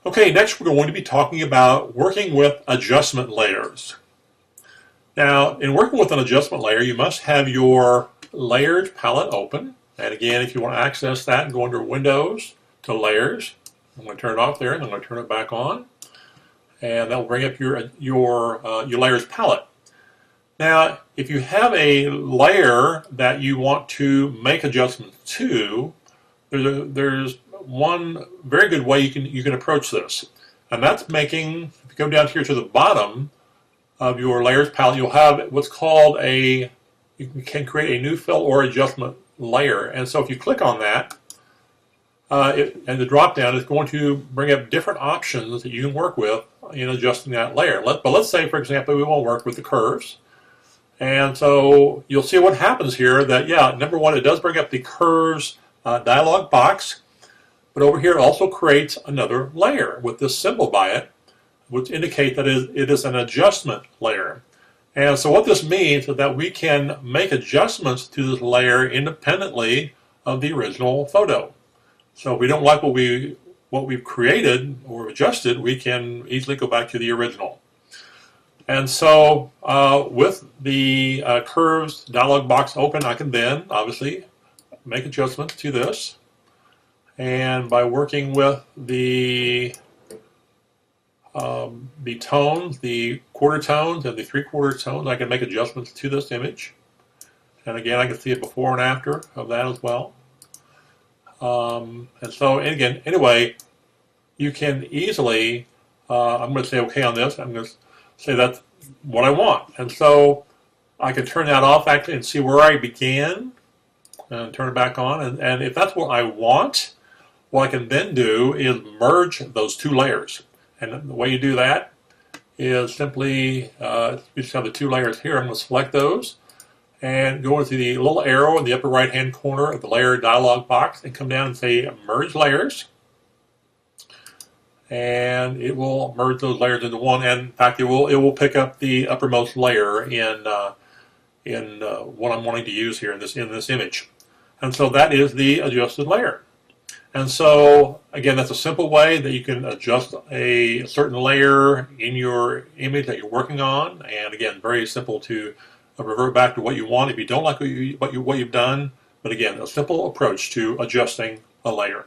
Okay, next we're going to be talking about working with adjustment layers. Now, in working with an adjustment layer, you must have your layers palette open. And again, if you want to access that, go under Windows to Layers. I'm going to turn it off there, and I'm going to turn it back on. And that will bring up your layers palette. Now, if you have a layer that you want to make adjustments to, there's one very good way you can approach this, and that's making. If you go down here to the bottom of your layers palette, you'll have what's called you can create a new fill or adjustment layer. And so if you click on that, and the drop down is going to bring up different options that you can work with in adjusting that layer. But let's say, for example, we want to work with the curves. And so you'll see what happens here that, yeah, number one, it does bring up the curves dialog box, but over here it also creates another layer with this symbol by it, which indicate that it is an adjustment layer. And so what this means is that we can make adjustments to this layer independently of the original photo. So if we don't like what we've created or adjusted, we can easily go back to the original. And so with the curves dialog box open, I can then obviously make adjustments to this. And by working with the tones, the quarter tones and the three-quarter tones, I can make adjustments to this image. And again, I can see a before and after of that as well. And so, again, anyway, you can easily, I'm going to say OK on this. I'm going to say that's what I want. And so I can turn that off actually and see where I began and turn it back on. And if that's what I want, what I can then do is merge those two layers. And the way you do that is simply, you just have the two layers here. I'm going to select those and go into the little arrow in the upper right hand corner of the layer dialog box and come down and say merge layers. And it will merge those layers into one. And in fact, it will pick up the uppermost layer in what I'm wanting to use here in this image. And so that is the adjusted layer. And so, again, that's a simple way that you can adjust a certain layer in your image that you're working on. And again, very simple to revert back to what you want if you don't like what you've done. But again, a simple approach to adjusting a layer.